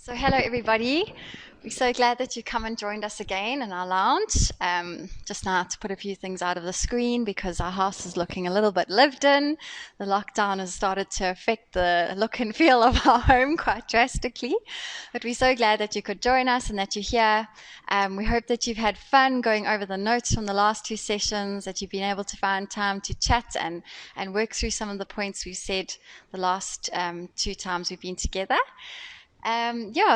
So hello everybody. We're so glad that you come and joined us again in our lounge. Just now to put a few things out of the screen because our house is looking a little bit lived in. The lockdown has started to affect the look and feel of our home quite drastically. But we're so glad that you could join us and that you're here. We hope that you've had fun going over the notes from the last two sessions, that you've been able to find time to chat and work through some of the points we've said the last two times we've been together.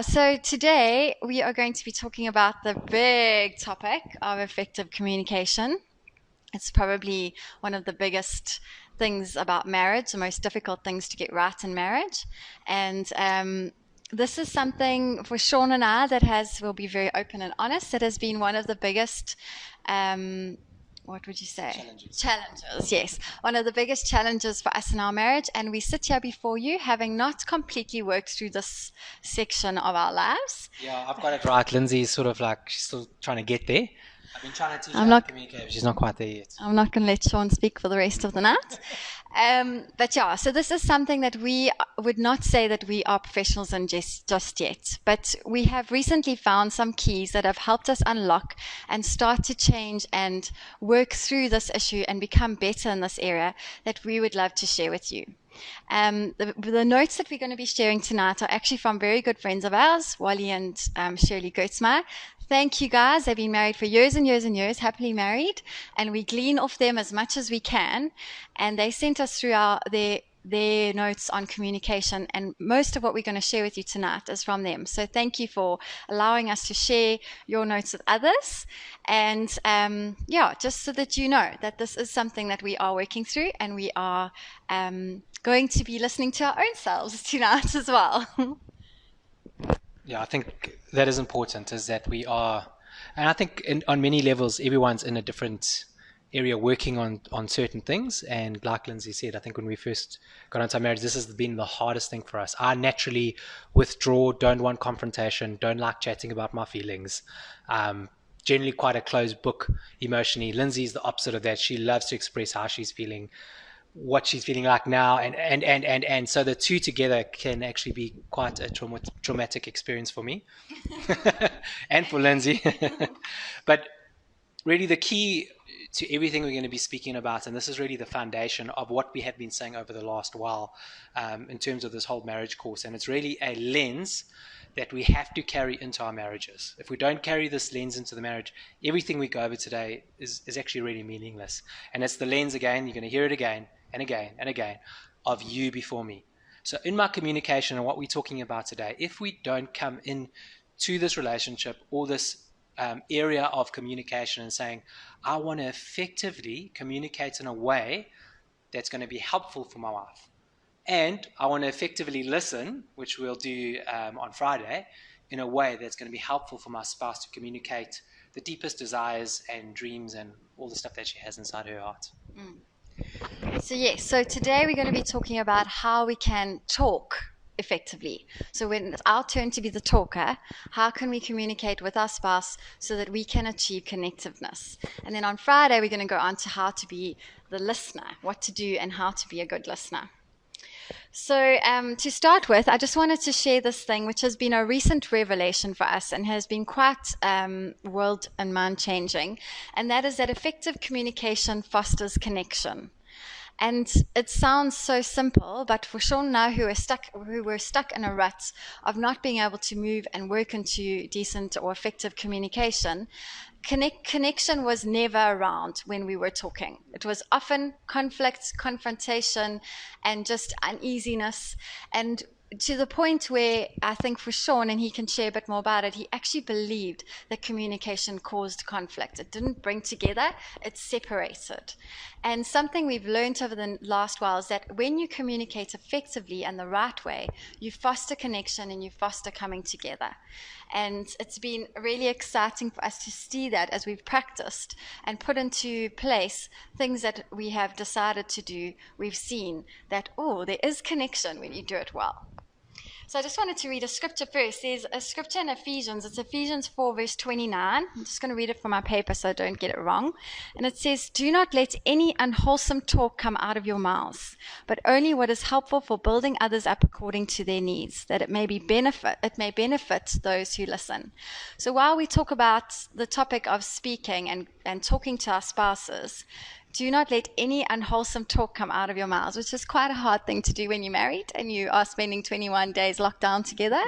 So today we are going to be talking about the big topic of effective communication. It's probably one of the biggest things about marriage, the most difficult things to get right in marriage. And this is something for Sean and I we'll be very open and honest, that has been one of the biggest what would you say? Challenges, yes. One of the biggest challenges for us in our marriage. And we sit here before you having not completely worked through this section of our lives. Yeah, I've got it right. Lindsay's sort of like, she's still trying to get there. I've been trying to teach her how to communicate, but she's not quite there yet. I'm not going to let Sean speak for the rest of the night. So this is something that we would not say that we are professionals in just yet. But we have recently found some keys that have helped us unlock and start to change and work through this issue and become better in this area that we would love to share with you. The notes that we're going to be sharing tonight are actually from very good friends of ours, Wally and Shirley Gertzmeyer. Thank you guys. They've been married for years and years and years, happily married, and we glean off them as much as we can. And they sent us through their notes on communication, and most of what we're going to share with you tonight is from them. So thank you for allowing us to share your notes with others. And just so that you know that this is something that we are working through, and we are going to be listening to our own selves tonight as well. Yeah, I think that is important, is that we are, and I think on many levels, everyone's in a different area working on certain things. And like Lindsay said, I think when we first got into our marriage, this has been the hardest thing for us. I naturally withdraw, don't want confrontation, don't like chatting about my feelings. Generally quite a closed book emotionally. Lindsay's the opposite of that. She loves to express how she's feeling, what she's feeling like now, and so the two together can actually be quite a traumatic experience for me and for Lindsay. But really the key to everything we're going to be speaking about, and this is really the foundation of what we have been saying over the last while in terms of this whole marriage course, and it's really a lens that we have to carry into our marriages. If we don't carry this lens into the marriage, everything we go over today is actually really meaningless. And it's the lens again, you're going to hear it again and again and again, of you before me. So in my communication and what we're talking about today, if we don't come in to this relationship or this area of communication and saying, I want to effectively communicate in a way that's going to be helpful for my wife, and I want to effectively listen, which we'll do on Friday, in a way that's going to be helpful for my spouse to communicate the deepest desires and dreams and all the stuff that she has inside her heart. So today we're going to be talking about how we can talk effectively. So when it's our turn to be the talker, how can we communicate with our spouse so that we can achieve connectiveness? And then on Friday, we're going to go on to how to be the listener, what to do and how to be a good listener. So to start with, I just wanted to share this thing, which has been a recent revelation for us and has been quite world and mind changing. And that is that effective communication fosters connection. And it sounds so simple, but for Sean and I, who were stuck in a rut of not being able to move and work into decent or effective communication, connection was never around when we were talking. It was often conflict, confrontation, and just uneasiness. And to the point where I think for Sean, and he can share a bit more about it, he actually believed that communication caused conflict. It didn't bring together, it separated. And something we've learned over the last while is that when you communicate effectively and the right way, you foster connection and you foster coming together. And it's been really exciting for us to see that as we've practiced and put into place things that we have decided to do. We've seen that, there is connection when you do it well. So I just wanted to read a scripture first. There's a scripture in Ephesians. It's Ephesians 4, verse 29. I'm just going to read it from my paper so I don't get it wrong. And it says, "Do not let any unwholesome talk come out of your mouths, but only what is helpful for building others up according to their needs, that it may benefit those who listen." So while we talk about the topic of speaking and talking to our spouses, do not let any unwholesome talk come out of your mouths, which is quite a hard thing to do when you're married and you are spending 21 days locked down together.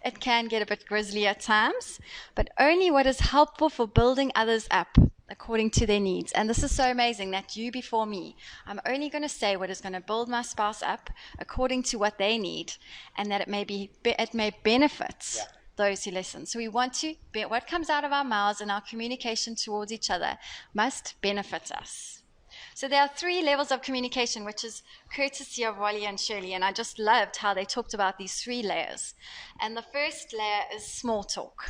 It can get a bit grisly at times, but only what is helpful for building others up according to their needs. And this is so amazing that you before me, I'm only going to say what is going to build my spouse up according to what they need, and that it may benefit those who listen. So we want to, what comes out of our mouths and our communication towards each other must benefit us. So there are 3 levels of communication, which is courtesy of Wally and Shirley, and I just loved how they talked about these 3 layers. And the first layer is small talk.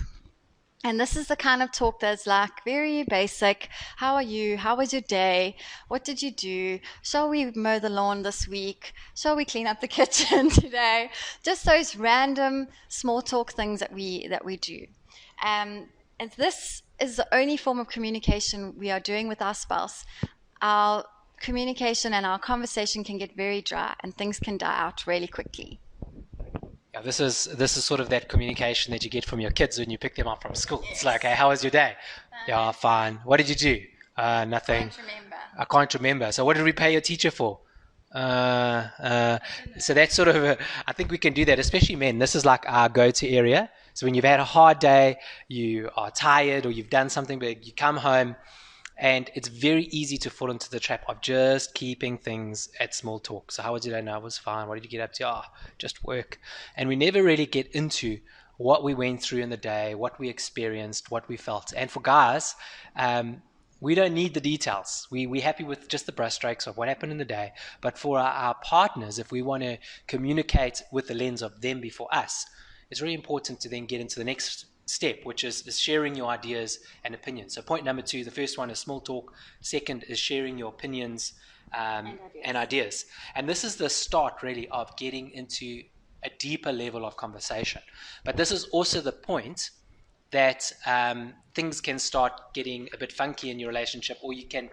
And this is the kind of talk that's like very basic. How are you? How was your day? What did you do? Shall we mow the lawn this week? Shall we clean up the kitchen today? Just those random small talk things that we do. And this is the only form of communication we are doing with our spouse. Our communication and our conversation can get very dry and things can die out really quickly. Yeah, this is sort of that communication that you get from your kids when you pick them up from school. Yes. It's like, hey, how was your day? Yeah, fine. What did you do? Nothing. I can't remember. So what did we pay your teacher for? So that's sort of I think we can do that, especially men. This is like our go-to area. So when you've had a hard day, you are tired or you've done something big, you come home, and it's very easy to fall into the trap of just keeping things at small talk. So how was your day? No, I was fine. What did you get up to? Oh, just work. And we never really get into what we went through in the day, what we experienced, what we felt. And for guys, we don't need the details. We're happy with just the brushstrokes of what happened in the day. But for our partners, if we want to communicate with the lens of them before us, it's really important to then get into the next step, which is sharing your ideas and opinions. So point number 2, the first one is small talk. Second is sharing your opinions and ideas. And this is the start really of getting into a deeper level of conversation. But this is also the point that things can start getting a bit funky in your relationship, or you can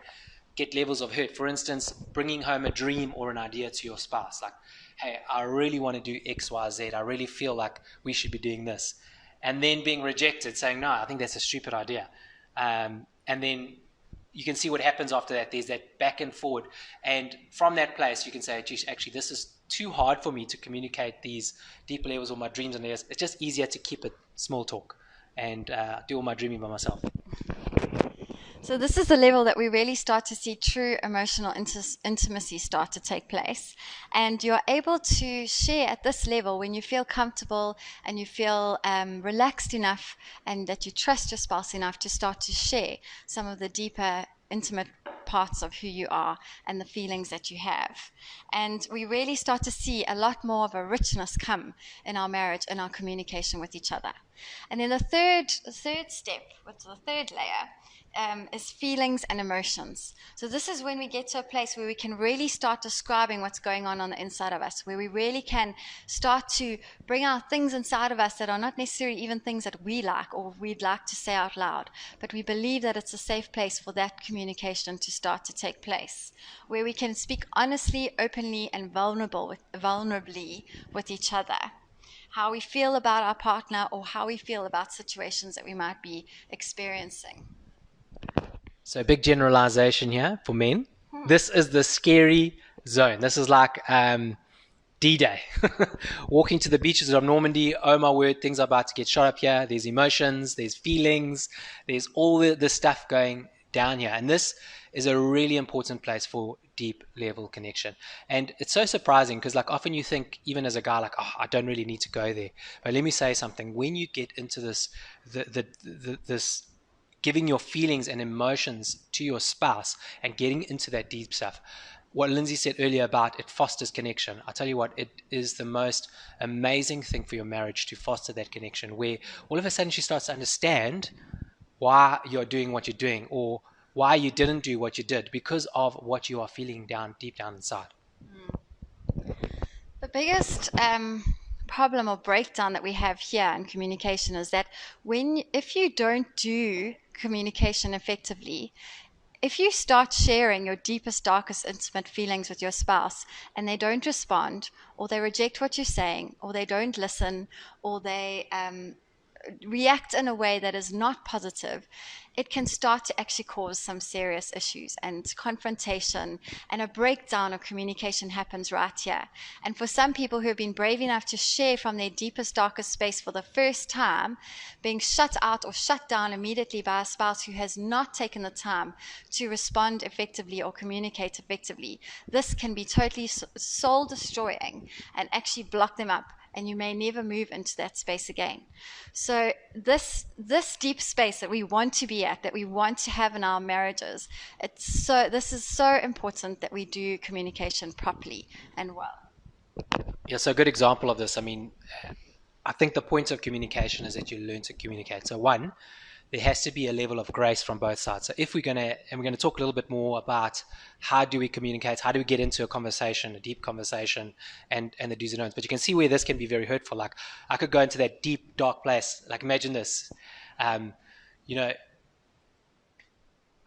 get levels of hurt. For instance, bringing home a dream or an idea to your spouse, like, hey, I really want to do X, Y, Z. I really feel like we should be doing this. And then being rejected, saying, no, I think that's a stupid idea. And then you can see what happens after that. There's that back and forward. And from that place, you can say, geez, actually, this is too hard for me to communicate these deeper levels of my dreams and ideas. It's just easier to keep it small talk and do all my dreaming by myself. So this is the level that we really start to see true emotional intimacy start to take place. And you're able to share at this level when you feel comfortable and you feel relaxed enough and that you trust your spouse enough to start to share some of the deeper, intimate parts of who you are and the feelings that you have. And we really start to see a lot more of a richness come in our marriage and our communication with each other. And then the third step, which is the third layer, is feelings and emotions. So this is when we get to a place where we can really start describing what's going on the inside of us, where we really can start to bring out things inside of us that are not necessarily even things that we like or we'd like to say out loud, but we believe that it's a safe place for that communication to start to take place, where we can speak honestly, openly, and vulnerably with each other. How we feel about our partner or how we feel about situations that we might be experiencing. So big generalization here for men. This is the scary zone. This is like D-Day. Walking to the beaches of Normandy. Oh my word, things are about to get shot up here. There's emotions, there's feelings, there's all this stuff going down here. And this is a really important place for deep level connection. And it's so surprising because like often you think, even as a guy, like, oh, I don't really need to go there. But let me say something. When you get into this, this giving your feelings and emotions to your spouse and getting into that deep stuff, what Lindsay said earlier about it fosters connection. I tell you what, it is the most amazing thing for your marriage to foster that connection, where all of a sudden she starts to understand why you're doing what you're doing or why you didn't do what you did because of what you are feeling deep down inside. The biggest problem or breakdown that we have here in communication is that if you don't do communication effectively, if you start sharing your deepest, darkest, intimate feelings with your spouse and they don't respond, or they reject what you're saying, or they don't listen, or they react in a way that is not positive, it can start to actually cause some serious issues, and confrontation and a breakdown of communication happens right here. And for some people who have been brave enough to share from their deepest, darkest space for the first time, being shut out or shut down immediately by a spouse who has not taken the time to respond effectively or communicate effectively, this can be totally soul destroying and actually block them up, and you may never move into that space again. So this deep space that we want to be at, that we want to have in our marriages, this is so important that we do communication properly and well. Yeah, so a good example of this, I mean, I think the point of communication is that you learn to communicate. So one, there has to be a level of grace from both sides. So if we're going to talk a little bit more about how do we communicate, how do we get into a conversation, a deep conversation, and the do's and don'ts. But you can see where this can be very hurtful. Like, I could go into that deep, dark place. Like, imagine this. I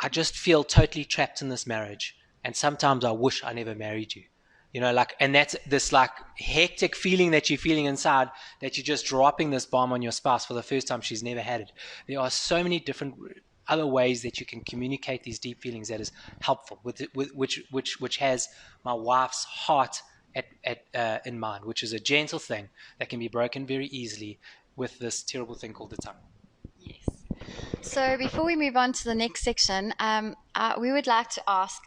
just feel totally trapped in this marriage, and sometimes I wish I never married you. And that's this like hectic feeling that you're feeling inside, that you're just dropping this bomb on your spouse for the first time. She's never had it. There are so many different other ways that you can communicate these deep feelings that is helpful, which has my wife's heart in mind, which is a gentle thing that can be broken very easily with this terrible thing called the tongue. Yes. So before we move on to the next section, we would like to ask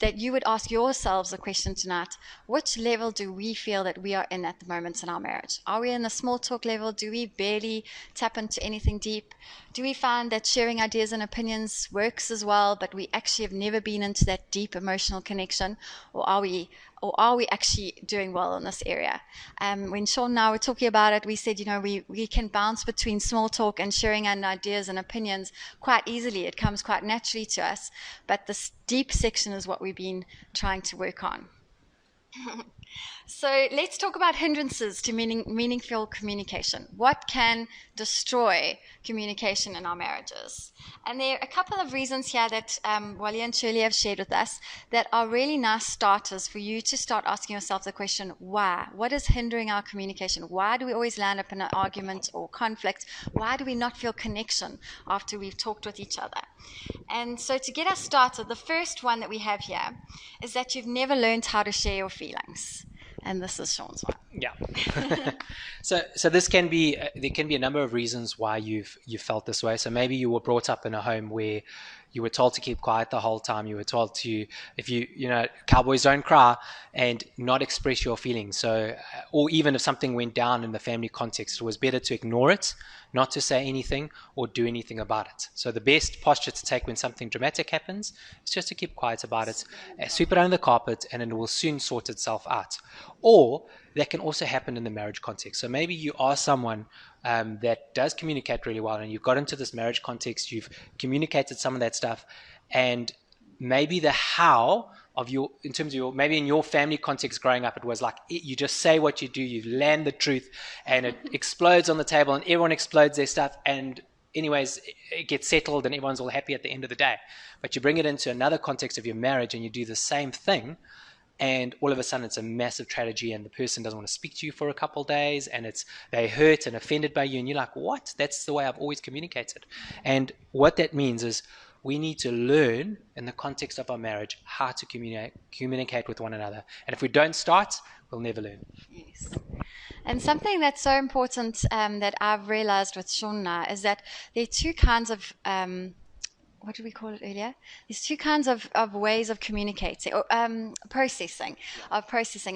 that you would ask yourselves a question tonight. Which level do we feel that we are in at the moment in our marriage? Are we in the small talk level? Do we barely tap into anything deep? Do we find that sharing ideas and opinions works as well, but we actually have never been into that deep emotional connection? Or are we actually doing well in this area? When Sean and I were talking about it, we said, we can bounce between small talk and sharing ideas and opinions quite easily. It comes quite naturally to us. But this deep section is what we've been trying to work on. So let's talk about hindrances to meaningful communication. What can destroy communication in our marriages? And there are a couple of reasons here that Wally and Shirley have shared with us that are really nice starters for you to start asking yourself the question, why? What is hindering our communication? Why do we always land up in an argument or conflict? Why do we not feel connection after we've talked with each other? And so to get us started, the first one that we have here is that you've never learned how to share your feelings. And this is Sean's one. Yeah. So this can be there can be a number of reasons why you've felt this way. So maybe you were brought up in a home where you were told to keep quiet the whole time. You were told to, if cowboys don't cry, and not express your feelings. So, or even if something went down in the family context, it was better to ignore it, not to say anything or do anything about it. So the best posture to take when something dramatic happens is just to keep quiet about it, sweep it under the carpet, and it will soon sort itself out. Or that can also happen in the marriage context. So maybe you are someone that does communicate really well, and you've got into this marriage context, you've communicated some of that stuff, and maybe the how of maybe in your family context growing up, it was like you just say what you do, you land the truth, and it explodes on the table, and everyone explodes their stuff, and anyways, it gets settled, and everyone's all happy at the end of the day. But you bring it into another context of your marriage, and you do the same thing, and all of a sudden it's a massive tragedy, and the person doesn't want to speak to you for a couple of days, and they're hurt and offended by you, and you're like, what? That's the way I've always communicated. And what that means is we need to learn in the context of our marriage how to communicate with one another. And if we don't start, we'll never learn. Yes. And something that's so important that I've realized with Sean and I is that there are two kinds of what did we call it earlier? There's two kinds of ways of communicating, or processing.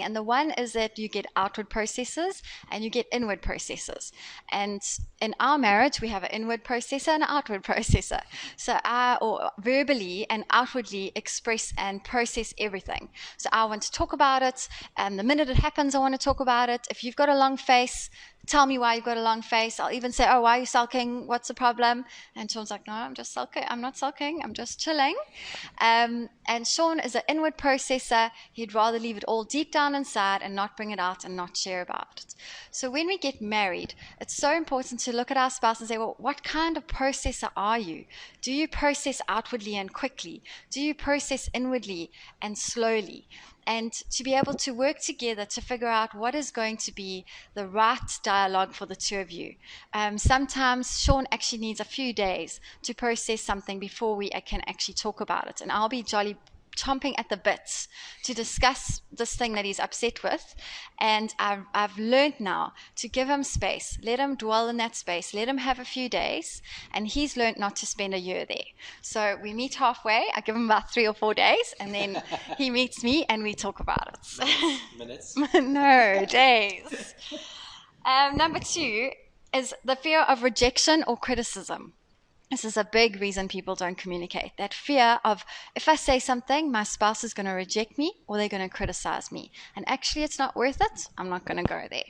And the one is that you get outward processes and you get inward processes. And in our marriage, we have an inward processor and an outward processor. So or verbally and outwardly express and process everything. So I want to talk about it, and the minute it happens, I want to talk about it. If you've got a long face, tell me why you've got a long face. I'll even say, oh, why are you sulking? What's the problem? And Sean's like, no, I'm just sulking. I'm not sulking. I'm just chilling. And Sean is an inward processor. He'd rather leave it all deep down inside and not bring it out and not share about it. So when we get married, it's so important to look at our spouse and say, well, what kind of processor are you? Do you process outwardly and quickly? Do you process inwardly and slowly? And to be able to work together to figure out what is going to be the right dialogue for the two of you. Sometimes Sean actually needs a few days to process something before we can actually talk about it. And I'll be jolly chomping at the bits to discuss this thing that he's upset with. And I've learned now to give him space, let him dwell in that space, let him have a few days, and he's learned not to spend a year there. So we meet halfway, I give him about 3 or 4 days, and then he meets me and we talk about it. Minutes? No, days. Number 2 is the fear of rejection or criticism. This is a big reason people don't communicate. That fear of, if I say something, my spouse is going to reject me or they're going to criticize me. And actually, it's not worth it. I'm not going to go there.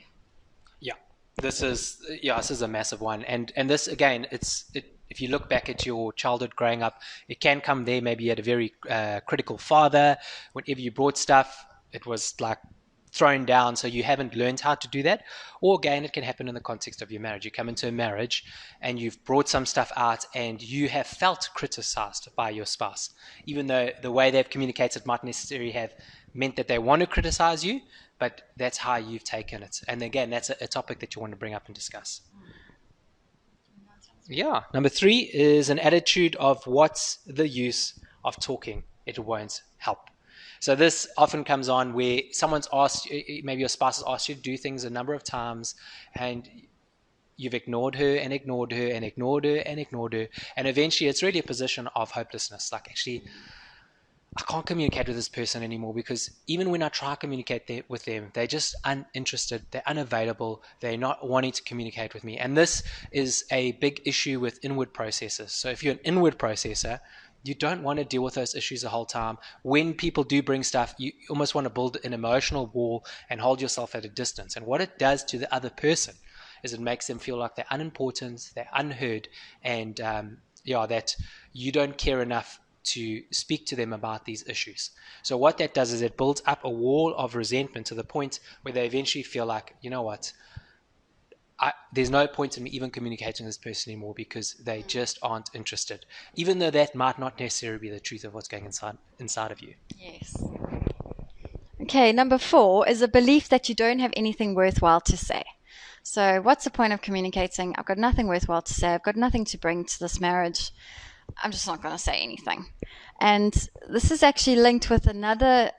Yeah, this is a massive one. And this, again, if you look back at your childhood growing up, it can come there maybe at a very critical father. Whenever you brought stuff, it was like thrown down, so you haven't learned how to do that. Or again, it can happen in the context of your marriage. You come into a marriage and you've brought some stuff out and you have felt criticized by your spouse, even though the way they've communicated might necessarily have meant that they want to criticize you, but that's how you've taken it. And again, that's a topic that you want to bring up and discuss. Yeah. Number 3 is an attitude of, what's the use of talking? It won't help. So this often comes on where someone's asked, maybe your spouse has asked you to do things a number of times, and you've ignored her and ignored her and ignored her and ignored her. And eventually it's really a position of hopelessness. Like, actually, I can't communicate with this person anymore, because even when I try to communicate with them, they're just uninterested, they're unavailable, they're not wanting to communicate with me. And this is a big issue with inward processors. So if you're an inward processor, you don't want to deal with those issues the whole time. When people do bring stuff, you almost want to build an emotional wall and hold yourself at a distance. And what it does to the other person is it makes them feel like they're unimportant, they're unheard, and that you don't care enough to speak to them about these issues. So what that does is it builds up a wall of resentment to the point where they eventually feel like, you know what, there's no point in me even communicating with this person anymore, because they just aren't interested, even though that might not necessarily be the truth of what's going inside of you. Yes. Okay, number 4 is a belief that you don't have anything worthwhile to say. So what's the point of communicating? I've got nothing worthwhile to say. I've got nothing to bring to this marriage. I'm just not going to say anything. And this is actually linked with another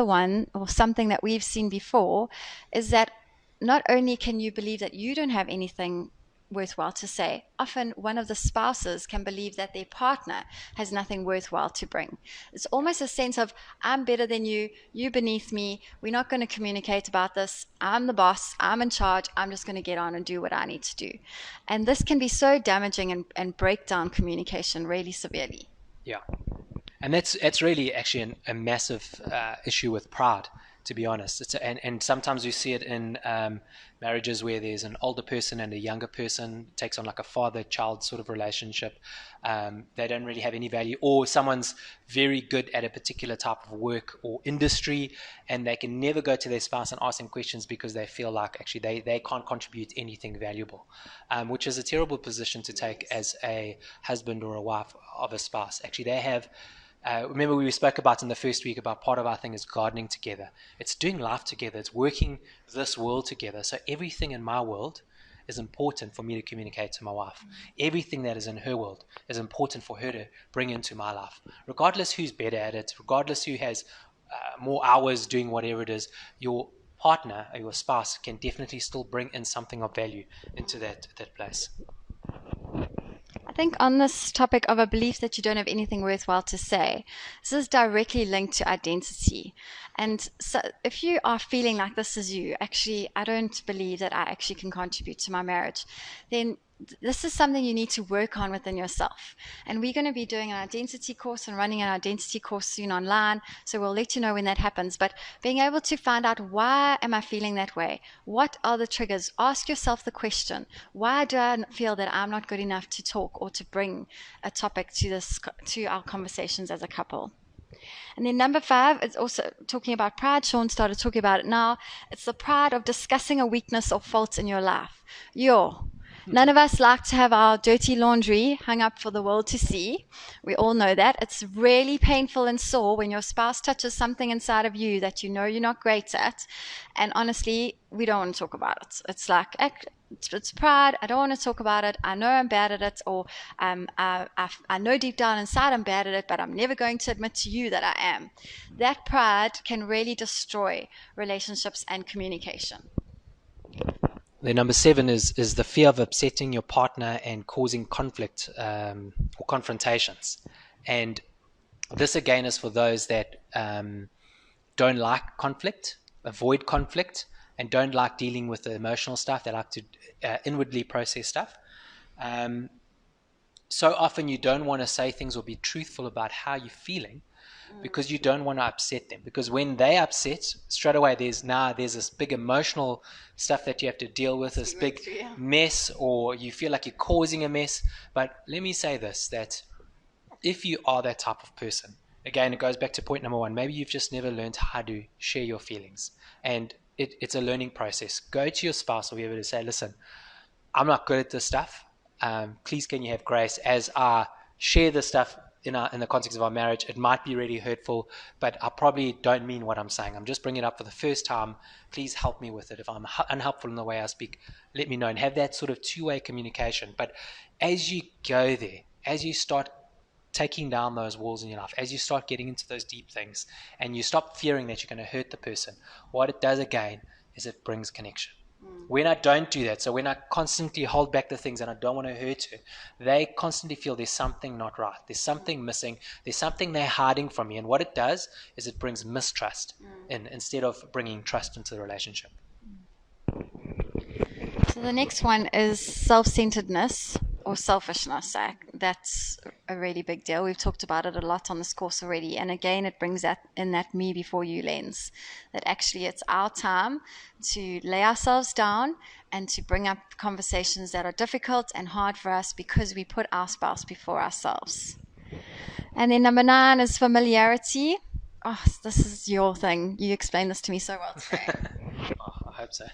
one, or something that we've seen before, is that not only can you believe that you don't have anything worthwhile to say, often one of the spouses can believe that their partner has nothing worthwhile to bring. It's almost a sense of, I'm better than you, you're beneath me, we're not going to communicate about this, I'm the boss, I'm in charge, I'm just going to get on and do what I need to do. And this can be so damaging and break down communication really severely. Yeah. And that's really actually a massive issue with pride, to be honest. And sometimes you see it in marriages where there's an older person and a younger person. It takes on like a father-child sort of relationship. They don't really have any value, or someone's very good at a particular type of work or industry, and they can never go to their spouse and ask them questions because they feel like actually they can't contribute anything valuable, which is a terrible position to take as a husband or a wife of a spouse. Actually, they have... remember we spoke about in the first week about part of our thing is gardening together. It's doing life together. It's working this world together. So everything in my world is important for me to communicate to my wife. Everything that is in her world is important for her to bring into my life. Regardless who's better at it, regardless who has more hours doing whatever it is, your partner or your spouse can definitely still bring in something of value into that place. I think on this topic of a belief that you don't have anything worthwhile to say, this is directly linked to identity. And so if you are feeling like this is you, actually, I don't believe that I actually can contribute to my marriage, then this is something you need to work on within yourself. And we're going to be doing an identity course and running an identity course soon online. So we'll let you know when that happens. But being able to find out, why am I feeling that way? What are the triggers? Ask yourself the question, why do I feel that I'm not good enough to talk or to bring a topic to our conversations as a couple? And then number 5 is also talking about pride. Sean started talking about it now. It's the pride of discussing a weakness or fault in your life. None of us like to have our dirty laundry hung up for the world to see. We all know that. It's really painful and sore when your spouse touches something inside of you that you know you're not great at. And honestly, we don't want to talk about it. It's like, it's pride. I don't want to talk about it. I know I'm bad at it, or I know deep down inside I'm bad at it, but I'm never going to admit to you that I am. That pride can really destroy relationships and communication. Then number 7 is the fear of upsetting your partner and causing conflict or confrontations. And this again is for those that don't like conflict, avoid conflict, and don't like dealing with the emotional stuff. They like to inwardly process stuff. So often you don't want to say things or be truthful about how you're feeling, because you don't want to upset them. Because when they upset, straight away there's this big emotional stuff that you have to deal with, this big mess, or you feel like you're causing a mess. But let me say this, that if you are that type of person, again, it goes back to point number 1, maybe you've just never learned how to share your feelings. And it's a learning process. Go to your spouse or whoever to say, listen, I'm not good at this stuff. Please can you have grace as I share this stuff in the context of our marriage. It might be really hurtful, but I probably don't mean what I'm saying. I'm just bringing it up for the first time. Please help me with it. If I'm unhelpful in the way I speak, let me know, and have that sort of two-way communication. But as you go there, as you start taking down those walls in your life, as you start getting into those deep things, and you stop fearing that you're going to hurt the person, what it does again is it brings connection. When I don't do that, so when I constantly hold back the things and I don't want to hurt her, they constantly feel there's something not right. There's something missing. There's something they're hiding from me. And what it does is it brings mistrust instead of bringing trust into the relationship. So the next one is self-centeredness or selfishness. That's a really big deal. We've talked about it a lot on this course already. And again, it brings that in that me before you lens, that actually it's our time to lay ourselves down and to bring up conversations that are difficult and hard for us because we put our spouse before ourselves. And then number 9 is familiarity. Oh, this is your thing. You explained this to me so well today. I hope so.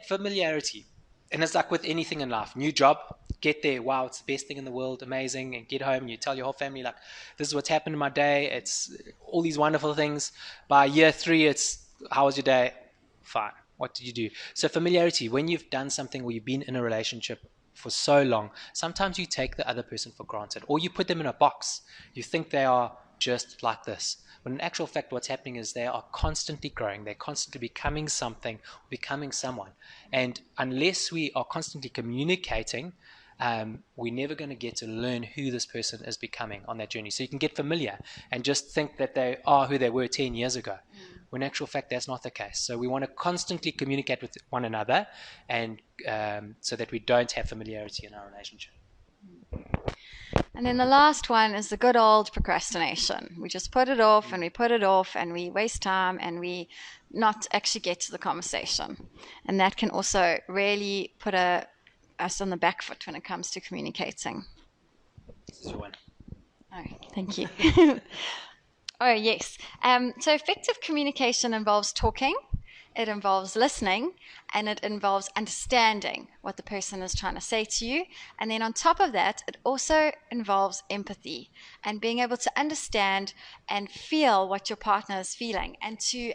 Familiarity. And it's like with anything in life. New job, get there, wow, it's the best thing in the world, amazing. And get home and you tell your whole family, like, this is what's happened in my day. It's all these wonderful things. By year 3, it's, how was your day? Fine. What did you do? So familiarity, when you've done something or you've been in a relationship for so long, sometimes you take the other person for granted, or you put them in a box. You think they are just like this. But in actual fact, what's happening is they are constantly growing. They're constantly becoming something, becoming someone. And unless we are constantly communicating, we're never going to get to learn who this person is becoming on that journey. So you can get familiar and just think that they are who they were 10 years ago. When in actual fact, that's not the case. So we want to constantly communicate with one another, and so that we don't have familiarity in our relationship. And then the last one is the good old procrastination. We just put it off and we put it off and we waste time and we not actually get to the conversation. And that can also really put us on the back foot when it comes to communicating. This is your one. Oh, thank you. Oh, yes. So effective communication involves talking. It involves listening, and it involves understanding what the person is trying to say to you. And then on top of that, it also involves empathy and being able to understand and feel what your partner is feeling, and to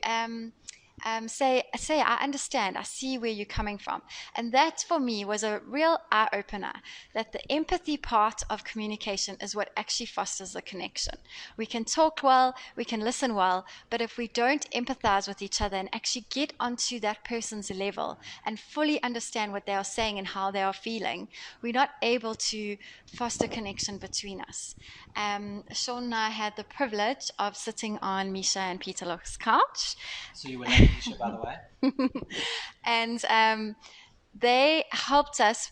say, I understand, I see where you're coming from. And that for me was a real eye-opener, that the empathy part of communication is what actually fosters the connection. We can talk well, we can listen well, but if we don't empathize with each other and actually get onto that person's level and fully understand what they are saying and how they are feeling, we're not able to foster connection between us. Sean and I had the privilege of sitting on Misha and Peter Loch's couch. So you were not Misha, by the way? And they helped us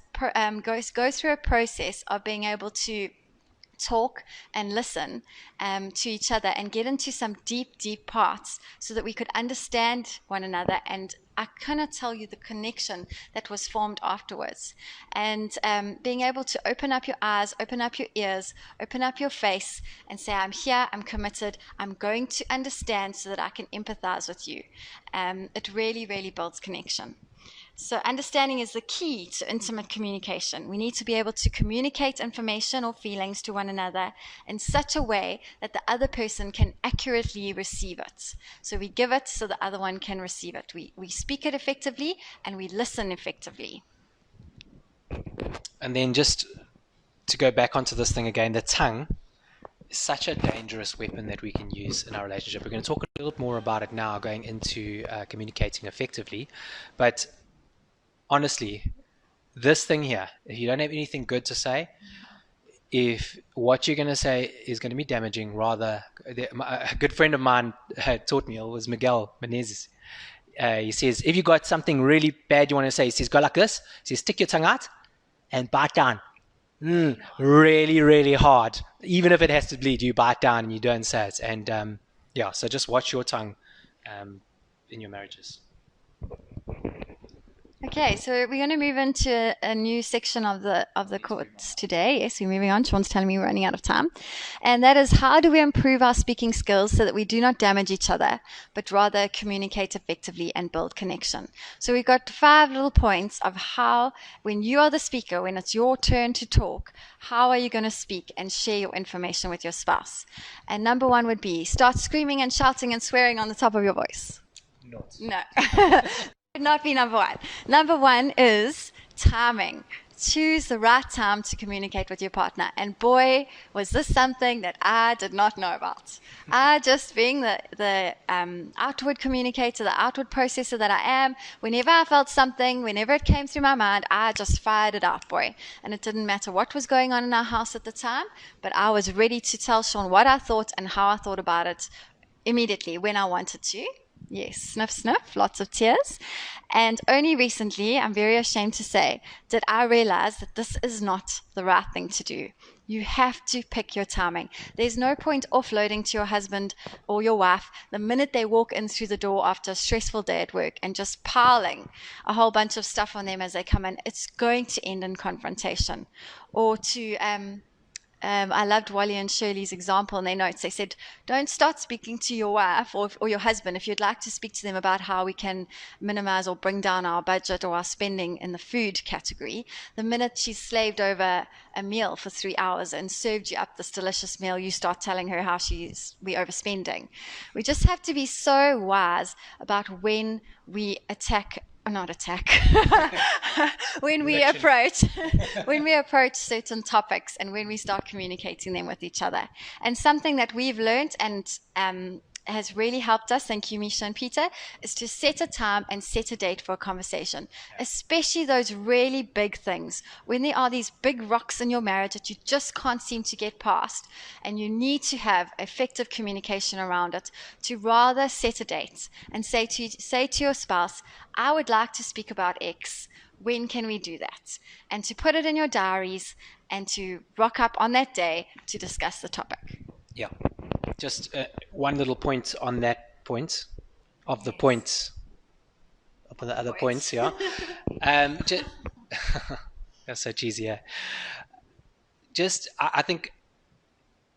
go through a process of being able to talk and listen to each other and get into some deep parts so that we could understand one another. And I cannot tell you the connection that was formed afterwards. And being able to open up your eyes, open up your ears, open up your face and say, I'm here, I'm committed, I'm going to understand so that I can empathize with you. It really, really builds connection. So understanding is the key to intimate communication. We need to be able to communicate information or feelings to one another in such a way that the other person can accurately receive it. So we give it so the other one can receive it. We speak it effectively and we listen effectively. And then just to go back onto this thing again, the tongue is such a dangerous weapon that we can use in our relationship. We're going to talk a little more about it now going into communicating effectively. But honestly, this thing here, if you don't have anything good to say, if what you're going to say is going to be damaging, rather, a good friend of mine taught me, it was Miguel Menezes. He says, if you got something really bad you want to say, he says, go like this. He says, stick your tongue out and bite down. Really, really hard. Even if it has to bleed, you bite down and you don't say it. And so just watch your tongue in your marriages. Okay, so we're going to move into a new section of the course today. Yes, we're moving on. Sean's telling me we're running out of time. And that is, how do we improve our speaking skills so that we do not damage each other, but rather communicate effectively and build connection? So we've got 5 little points of how, when you are the speaker, when it's your turn to talk, how are you going to speak and share your information with your spouse? And number 1 would be, start screaming and shouting and swearing on the top of your voice. No. Would not be number 1. Number 1 is timing. Choose the right time to communicate with your partner. And boy, was this something that I did not know about. I, just being the outward communicator, the outward processor that I am, whenever I felt something, whenever it came through my mind, I just fired it out, boy. And it didn't matter what was going on in our house at the time, but I was ready to tell Sean what I thought and how I thought about it immediately when I wanted to. Yes, sniff, sniff, lots of tears. And only recently, I'm very ashamed to say, did I realize that this is not the right thing to do. You have to pick your timing. There's no point offloading to your husband or your wife the minute they walk in through the door after a stressful day at work and just piling a whole bunch of stuff on them as they come in. It's going to end in confrontation. Or to I loved Wally and Shirley's example in their notes. They said, don't start speaking to your wife or your husband if you'd like to speak to them about how we can minimize or bring down our budget or our spending in the food category. The minute she's slaved over a meal for 3 hours and served you up this delicious meal, you start telling her how we overspending. We just have to be so wise about when we when we approach certain topics and when we start communicating them with each other. And something that we've learned and has really helped us, thank you Misha and Peter, is to set a time and set a date for a conversation, especially those really big things, when there are these big rocks in your marriage that you just can't seem to get past, and you need to have effective communication around it, to rather set a date and say to your spouse, I would like to speak about X. When can we do that? And to put it in your diaries and to rock up on that day to discuss the topic. Yeah. Just one little point on that point of the points upon the other points, yeah. That's so cheesy, yeah. I think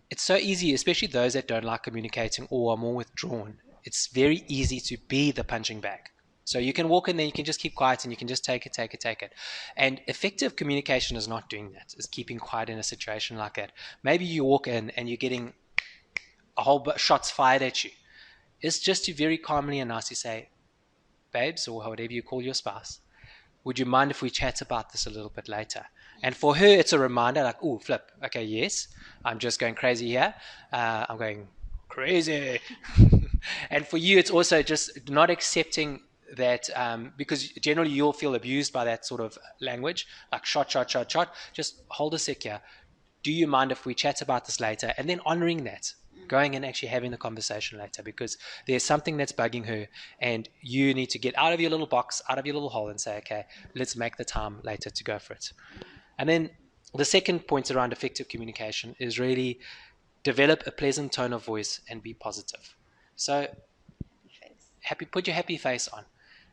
it's so easy, especially those that don't like communicating or are more withdrawn. It's very easy to be the punching bag. So you can walk in there, you can just keep quiet and you can just take it. And effective communication is not doing that. It's keeping quiet in a situation like that. Maybe you walk in and you're getting a whole shots fired at you. It's just to very calmly and nicely say, babes, or whatever you call your spouse, would you mind if we chat about this a little bit later? And for her, it's a reminder like, oh, flip. Okay, yes, I'm just going crazy here. I'm going crazy. And for you, it's also just not accepting that, because generally you'll feel abused by that sort of language, like shot. Just hold a sec here. Do you mind if we chat about this later? And then honoring that. going and actually having the conversation later, because there's something that's bugging her, and you need to get out of your little box, out of your little hole, and say, okay, let's make the time later to go for it. And then the second point around effective communication is really develop a pleasant tone of voice and be positive. So put your happy face on.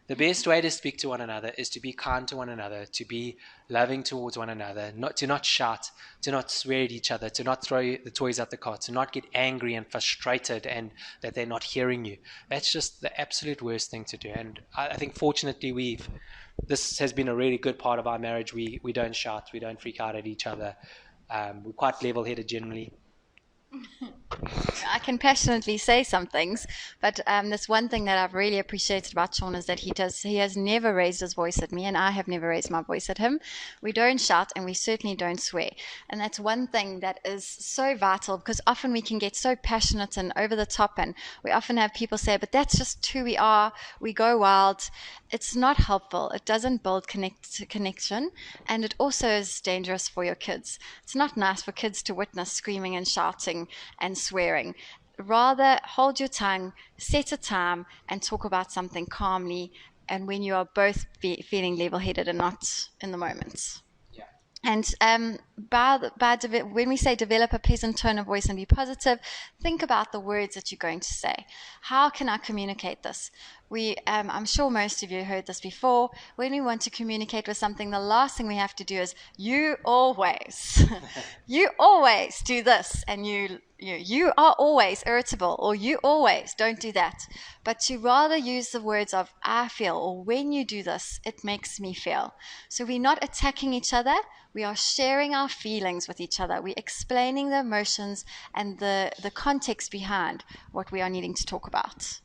The best way to speak to one another is to be kind to one another, to be loving towards one another, to not shout, to not swear at each other, to not throw the toys out the cart, to not get angry and frustrated and that they're not hearing you. That's just the absolute worst thing to do. And I think fortunately this has been a really good part of our marriage. We don't shout, we don't freak out at each other. We're quite level-headed generally. I can passionately say some things, but there's one thing that I've really appreciated about Sean is that he has never raised his voice at me, and I have never raised my voice at him. We don't shout, and we certainly don't swear, and that's one thing that is so vital, because often we can get so passionate and over the top, and we often have people say, but that's just who we are, we go wild. It's not helpful. It doesn't build connection, and it also is dangerous for your kids. It's not nice for kids to witness screaming and shouting and swearing. Rather, hold your tongue, set a time, and talk about something calmly, and when you are both feeling level-headed and not in the moment. And when we say develop a pleasant tone of voice and be positive, think about the words that you're going to say. How can I communicate this? I'm sure most of you heard this before. When we want to communicate with something, the last thing we have to do is, you always, you always do this, and you are always irritable, or you always don't do that. But to rather use the words of I feel, or when you do this, it makes me feel. So we're not attacking each other. We are sharing our feelings with each other. We're explaining the emotions and the context behind what we are needing to talk about.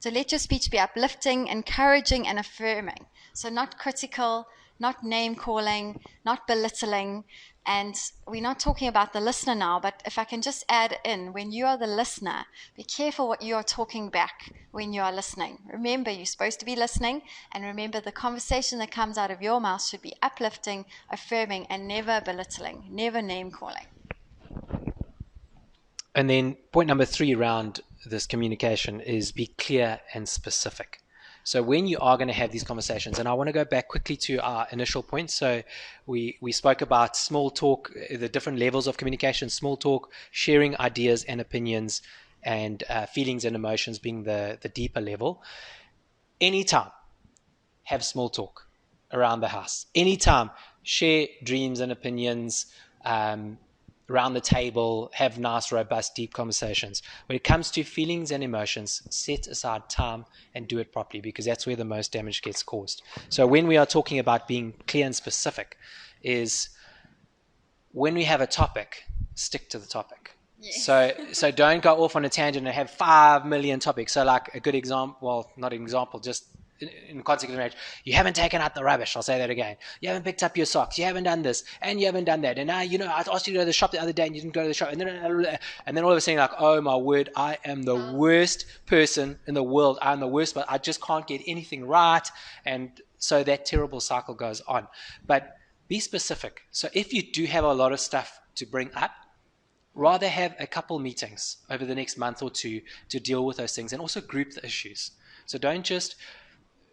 So let your speech be uplifting, encouraging, and affirming. So not critical, not name-calling, not belittling. And we're not talking about the listener now, but if I can just add in, when you are the listener, be careful what you are talking back when you are listening. Remember, you're supposed to be listening, and remember the conversation that comes out of your mouth should be uplifting, affirming, and never belittling, never name-calling. And then point number 3 around this communication is be clear and specific. So when you are going to have these conversations, and I want to go back quickly to our initial point. So we spoke about small talk, the different levels of communication, small talk, sharing ideas and opinions, and feelings and emotions being the deeper level. Anytime, have small talk around the house. Anytime, share dreams and opinions, around the table, have nice, robust, deep conversations. When it comes to feelings and emotions, set aside time and do it properly, because that's where the most damage gets caused. So when we are talking about being clear and specific, is when we have a topic, stick to the topic. Yes. So don't go off on a tangent and have 5 million topics. So like a good example, well, not an example, just in the context of marriage, you haven't taken out the rubbish. I'll say that again. You haven't picked up your socks. You haven't done this, and you haven't done that. And now, I asked you to go to the shop the other day, and you didn't go to the shop. And then all of a sudden, like, oh my word, I am the worst person in the world. I'm the worst, but I just can't get anything right. And so that terrible cycle goes on. But be specific. So if you do have a lot of stuff to bring up, rather have a couple meetings over the next month or two to deal with those things, and also group the issues. So don't just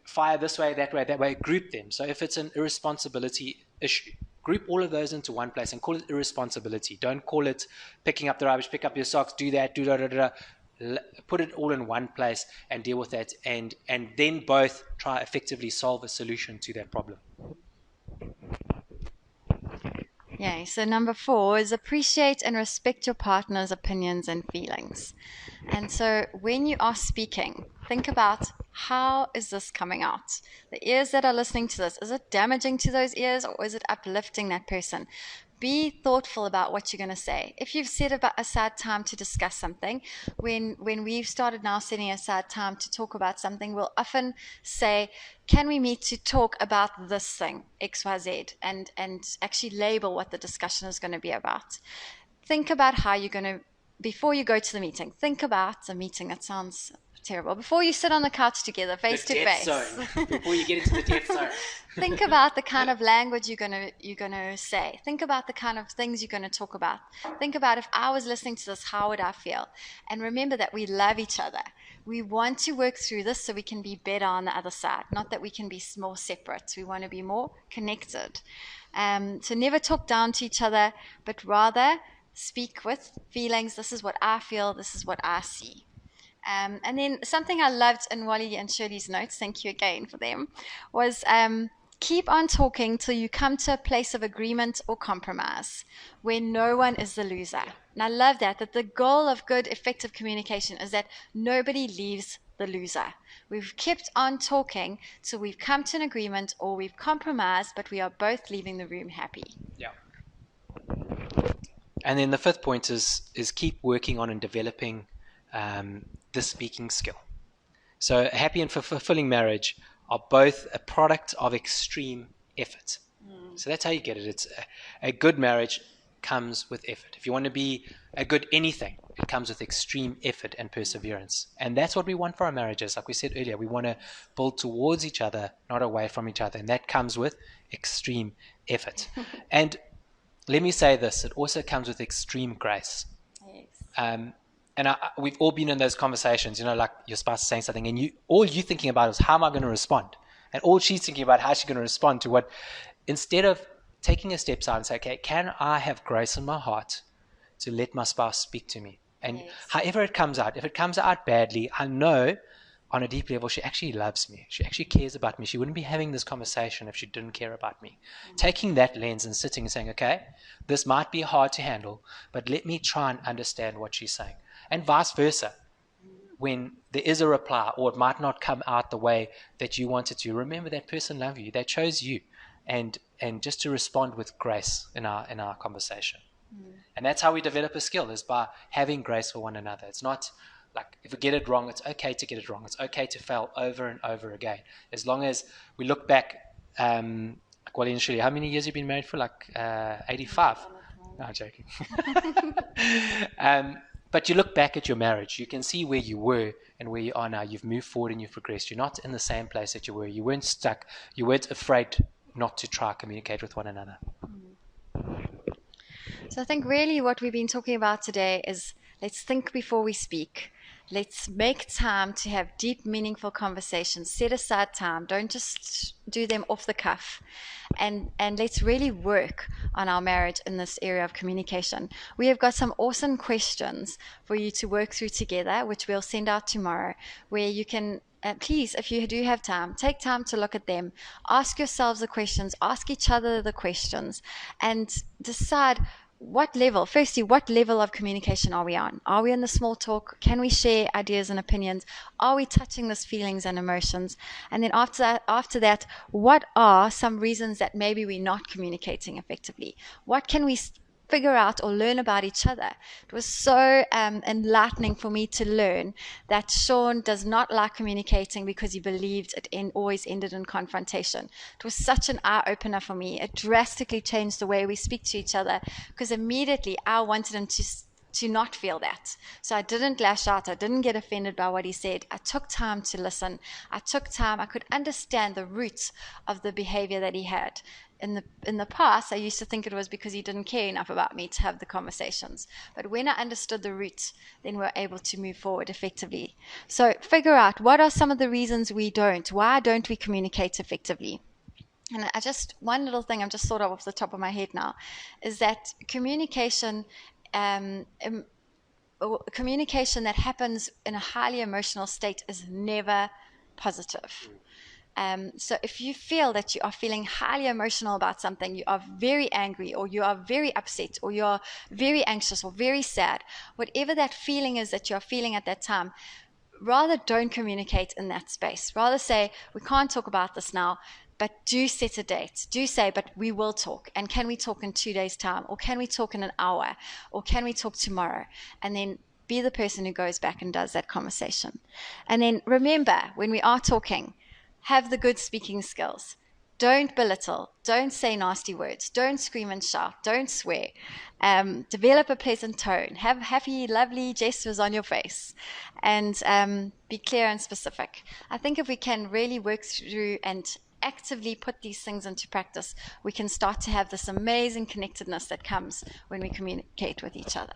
fire this way, that way, group them. So if it's an irresponsibility issue, group all of those into one place and call it irresponsibility. Don't call it picking up the rubbish, pick up your socks, do that, do da. Put it all in one place and deal with that, and then both try effectively solve a solution to that problem. Yeah, so number 4 is appreciate and respect your partner's opinions and feelings. And so when you are speaking, think about, how is this coming out? The ears that are listening to this, is it damaging to those ears, or is it uplifting that person? Be thoughtful about what you're going to say. If you've set aside time to discuss something, when we've started now setting aside time to talk about something, we'll often say, can we meet to talk about this thing, XYZ, and actually label what the discussion is going to be about. Think about how you're going to before you go to the meeting, think about a meeting. That sounds terrible. Before you sit on the couch together, face to face. Before you get into the death zone. Think about the kind of language you're gonna say. Think about the kind of things you're gonna talk about. Think about, if I was listening to this, how would I feel? And remember that we love each other. We want to work through this so we can be better on the other side. Not that we can be more separate. We want to be more connected. So never talk down to each other, but rather speak with feelings. This is what I feel. This is what I see. And then something I loved in Wally and Shirley's notes, thank you again for them, was keep on talking till you come to a place of agreement or compromise where no one is the loser. And I love that the goal of good, effective communication is that nobody leaves the loser. We've kept on talking till we've come to an agreement or we've compromised, but we are both leaving the room happy. Yeah. And then the fifth point is keep working on and developing the speaking skill. So a happy and fulfilling marriage are both a product of extreme effort. So that's how you get it. It's a good marriage comes with effort. If you want to be a good anything, it comes with extreme effort and perseverance. And that's what we want for our marriages. Like we said earlier, we want to build towards each other, not away from each other. And that comes with extreme effort. And let me say this, it also comes with extreme grace. Yes. And we've all been in those conversations, like your spouse is saying something, and all you're thinking about is, how am I going to respond? And all she's thinking about, how she's going to respond to what, instead of taking a step aside and say, okay, can I have grace in my heart to let my spouse speak to me? And yes. However it comes out, if it comes out badly, I know on a deep level she actually loves me. She actually cares about me. She wouldn't be having this conversation if she didn't care about me. Taking that lens and sitting and saying, okay, this might be hard to handle, but let me try and understand what she's saying. And vice versa. When there is a reply or it might not come out the way that you wanted to, remember that person loved you. They chose you. And just to respond with grace in our conversation. And that's how we develop a skill, is by having grace for one another. It's not like, if we get it wrong, it's okay to get it wrong. It's okay to fail over and over again. As long as we look back, like Wally and Shirley, how many years have you been married for? Like 85? No, I'm joking. But you look back at your marriage, you can see where you were and where you are now. You've moved forward and you've progressed. You're not in the same place that you were. You weren't stuck. You weren't afraid not to try communicate with one another. So I think really what we've been talking about today is, let's think before we speak. Let's make time to have deep, meaningful conversations. Set aside time. Don't just do them off the cuff. And let's really work on our marriage in this area of communication. We have got some awesome questions for you to work through together, which we'll send out tomorrow, where you can, please, if you do have time, take time to look at them. Ask yourselves the questions. Ask each other the questions. And decide, what level of communication are we on? Are we in the small talk? Can we share ideas and opinions? Are we touching those feelings and emotions? And then after that, what are some reasons that maybe we're not communicating effectively? What can we figure out or learn about each other? It was so enlightening for me to learn that Sean does not like communicating because he believed it always ended in confrontation. It was such an eye-opener for me. It drastically changed the way we speak to each other, because immediately I wanted him to not feel that. So I didn't lash out. I didn't get offended by what he said. I took time to listen. I took time. I could understand the roots of the behavior that he had. In the past, I used to think it was because he didn't care enough about me to have the conversations. But when I understood the roots, then we were able to move forward effectively. So figure out, what are some of the reasons we don't? Why don't we communicate effectively? And one little thing I'm just thought of off the top of my head now, is that communication that happens in a highly emotional state is never positive. So if you feel that you are feeling highly emotional about something, you are very angry, or you are very upset, or you are very anxious, or very sad, whatever that feeling is that you're feeling at that time, rather don't communicate in that space. Rather say, we can't talk about this now, but do set a date. Do say, but we will talk. And can we talk in 2 days' time? Or can we talk in an hour? Or can we talk tomorrow? And then be the person who goes back and does that conversation. And then remember, when we are talking, have the good speaking skills. Don't belittle. Don't say nasty words. Don't scream and shout. Don't swear. Develop a pleasant tone. Have happy, lovely gestures on your face, and be clear and specific. I think if we can really work through and actively put these things into practice, we can start to have this amazing connectedness that comes when we communicate with each other.